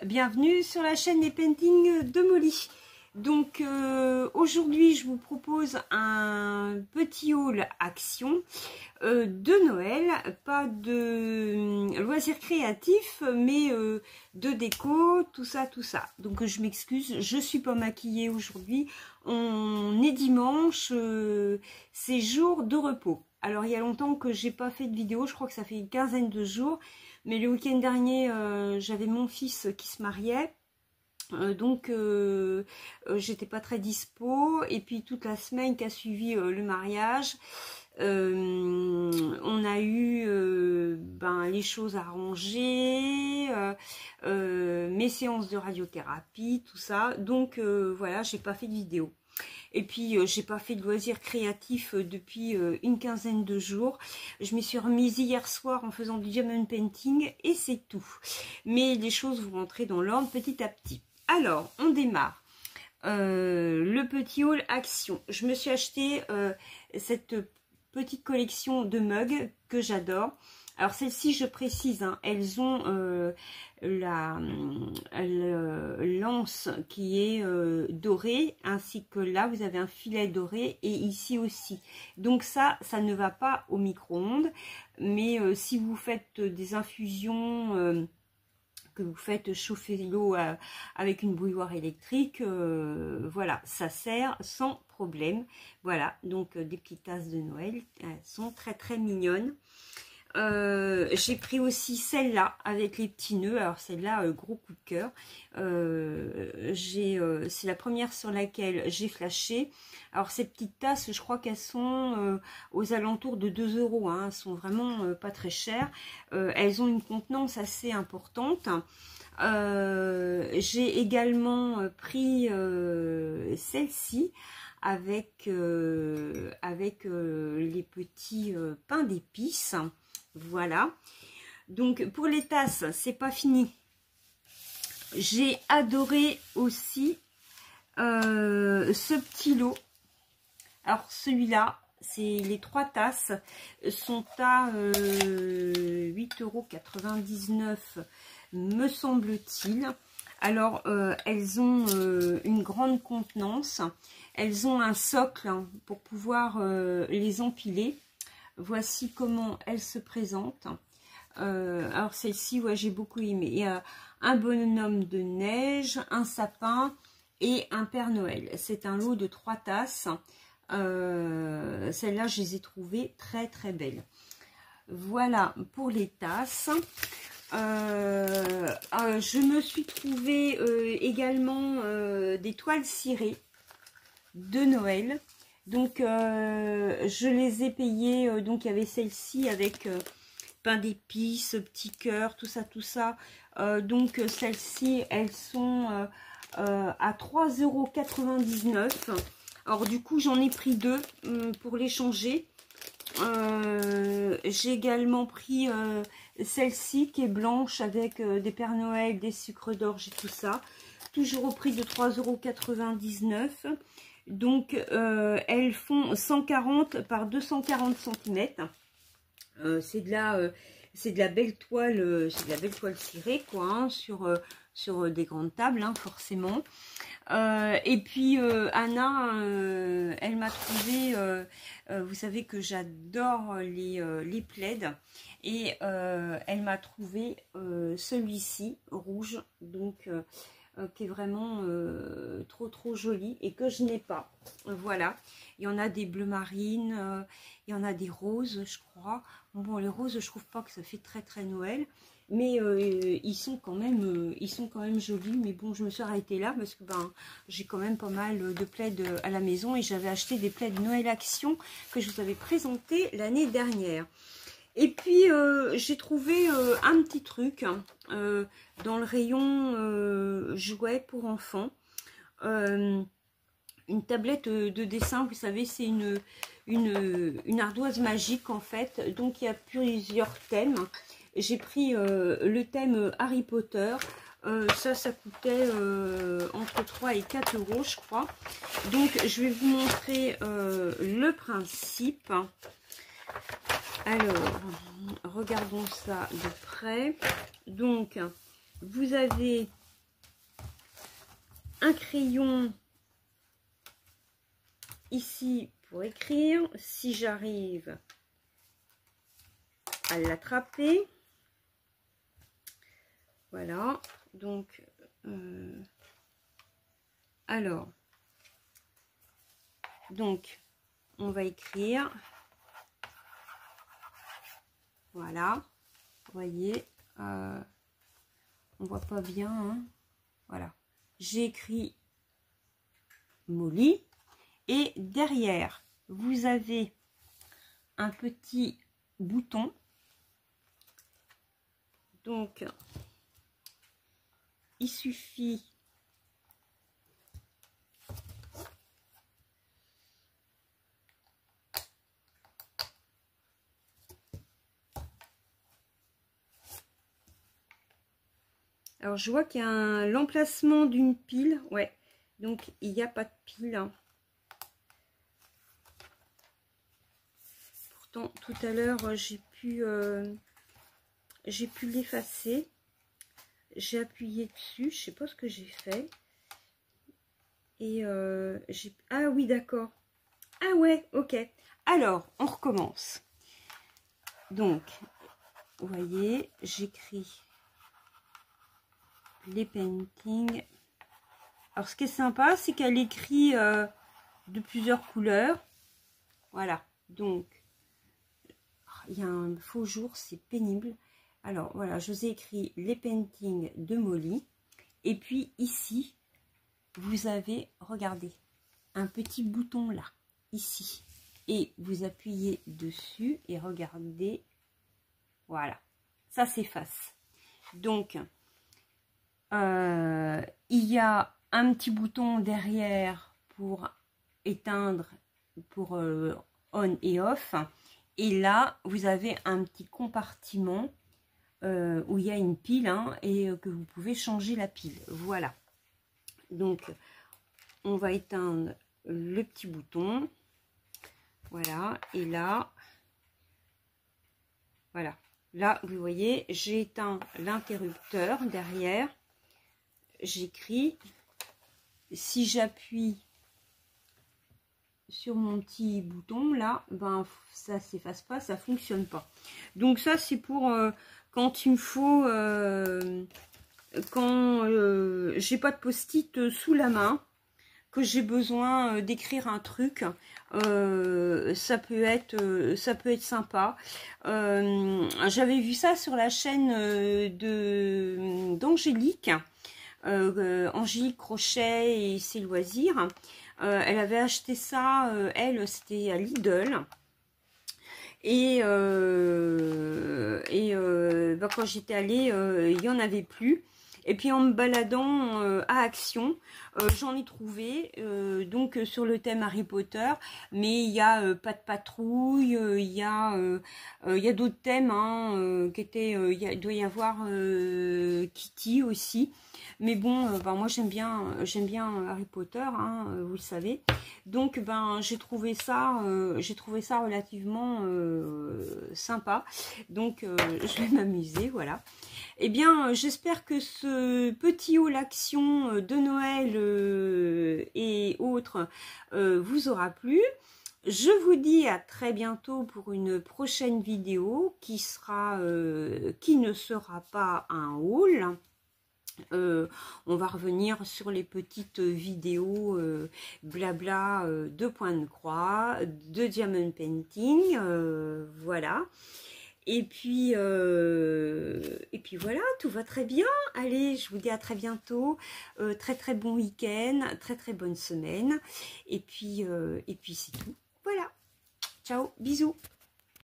bienvenue sur la chaîne des paintings de Molly. Donc aujourd'hui je vous propose un petit haul action de Noël, pas de loisirs créatifs mais de déco, tout ça. Donc je m'excuse, je suis pas maquillée aujourd'hui, on est dimanche, c'est jour de repos. Alors il y a longtemps que j'ai pas fait de vidéo, je crois que ça fait une quinzaine de jours, mais le week-end dernier j'avais mon fils qui se mariait. Donc j'étais pas très dispo, et puis toute la semaine qui a suivi le mariage, on a eu les choses à ranger, mes séances de radiothérapie, tout ça. Donc voilà, j'ai pas fait de vidéo. Et puis j'ai pas fait de loisirs créatifs depuis une quinzaine de jours. Je m'y suis remise hier soir en faisant du diamond painting et c'est tout. Mais les choses vont rentrer dans l'ordre petit à petit. Alors, on démarre. Le petit haul action. Je me suis acheté cette petite collection de mugs que j'adore. Alors, celles-ci, je précise, hein, elles ont la lance qui est dorée, ainsi que là, vous avez un filet doré, et ici aussi. Donc ça ne va pas au micro-ondes. Mais si vous faites des infusions... que vous faites chauffer l'eau avec une bouilloire électrique, voilà, ça sert sans problème. Voilà, donc des petites tasses de Noël, elles sont très mignonnes. J'ai pris aussi celle-là avec les petits nœuds. Alors celle-là, gros coup de cœur. C'est la première sur laquelle j'ai flashé. Alors ces petites tasses, je crois qu'elles sont aux alentours de 2 €. Hein. Elles sont vraiment pas très chères. Elles ont une contenance assez importante. J'ai également pris celle-ci avec les petits pains d'épices. Voilà. Donc pour les tasses, c'est pas fini. J'ai adoré aussi ce petit lot. Alors celui-là, c'est les 3 tasses sont à 8,99 €, me semble-t-il. Alors elles ont une grande contenance. Elles ont un socle pour pouvoir les empiler. Voici comment elles se présentent. Alors celle-ci, ouais, j'ai beaucoup aimé. Il y a un bonhomme de neige, un sapin et un Père Noël. C'est un lot de 3 tasses. Celles-là, je les ai trouvées très belles. Voilà pour les tasses. Je me suis trouvée également des toiles cirées de Noël. Donc je les ai payées, donc il y avait celle-ci avec pain d'épices, petit cœur, tout ça. Donc celles-ci, elles sont à 3,99 €. Alors du coup j'en ai pris 2 pour les changer. J'ai également pris celle-ci qui est blanche avec des Pères Noël, des sucres d'orge et tout ça. Toujours au prix de 3,99 €. Donc elles font 140 par 240 cm. C'est de la belle toile, cirée quoi, hein, sur des grandes tables, hein, forcément. Et puis Anna, elle m'a trouvé, vous savez que j'adore les plaids, et elle m'a trouvé celui-ci rouge, donc qui est vraiment trop joli et que je n'ai pas. Voilà, il y en a des bleus marines, il y en a des roses, je crois. Bon, les roses, je trouve pas que ça fait très Noël, mais ils sont quand même jolis. Mais bon, je me suis arrêtée là parce que j'ai quand même pas mal de plaids à la maison, et j'avais acheté des plaids Noël Action que je vous avais présenté l'année dernière. Et puis j'ai trouvé un petit truc dans le rayon jouets pour enfants, une tablette de dessin. Vous savez, c'est une ardoise magique en fait. Donc il y a plusieurs thèmes. J'ai pris le thème Harry Potter. Ça coûtait entre 3 et 4 € je crois. Donc je vais vous montrer le principe. Alors, regardons ça de près. Donc, vous avez un crayon ici pour écrire, si j'arrive à l'attraper. Voilà, donc alors, donc on va écrire, voilà, vous voyez, on voit pas bien, hein. Voilà, j'ai écrit Molly, et derrière vous avez un petit bouton, donc il suffit alors je vois qu'il y a l'emplacement d'une pile, ouais, donc il n'y a pas de pile, hein. Pourtant tout à l'heure j'ai pu l'effacer, j'ai appuyé dessus, je sais pas ce que j'ai fait, et ah oui d'accord, ah ouais, ok, alors on recommence. Donc vous voyez, j'écris les paintings. Alors ce qui est sympa, c'est qu'elle écrit de plusieurs couleurs, voilà, donc il y a un faux jour, c'est pénible. Alors voilà, je vous ai écrit les paintings de Molly. Et puis ici, vous avez, regardez, un petit bouton là, ici. Et vous appuyez dessus et regardez, voilà, ça s'efface. Donc, il y a un petit bouton derrière pour éteindre, pour on et off. Et là, vous avez un petit compartiment où il y a une pile, hein, et que vous pouvez changer la pile. Voilà. Donc, on va éteindre le petit bouton. Voilà. Et là, voilà. Là, vous voyez, j'ai éteint l'interrupteur derrière. J'écris. Si j'appuie sur mon petit bouton là, ben ça s'efface pas, ça fonctionne pas. Donc ça c'est pour quand il me faut quand j'ai pas de post-it sous la main, que j'ai besoin d'écrire un truc, ça peut être sympa. J'avais vu ça sur la chaîne d'Angélique, Angélique Crochet et ses loisirs. Elle avait acheté ça, elle, c'était à Lidl. Et bah, quand j'étais allée, il n'y en avait plus. Et puis en me baladant à Action, j'en ai trouvé, donc sur le thème Harry Potter, mais il y a pas de patrouille, il y a d'autres thèmes, hein, qui étaient, il doit y avoir Kitty aussi. Mais bon, ben, moi j'aime bien Harry Potter, hein, vous le savez. Donc ben j'ai trouvé ça relativement sympa. Donc je vais m'amuser, voilà. Eh bien, j'espère que ce petit haul action de Noël et autres vous aura plu. Je vous dis à très bientôt pour une prochaine vidéo qui ne sera pas un haul. On va revenir sur les petites vidéos blabla de point de croix, de diamond painting, voilà. Et puis voilà, tout va très bien. Allez, je vous dis à très bientôt. Très bon week-end, très bonne semaine. Et puis c'est tout. Voilà. Ciao, bisous.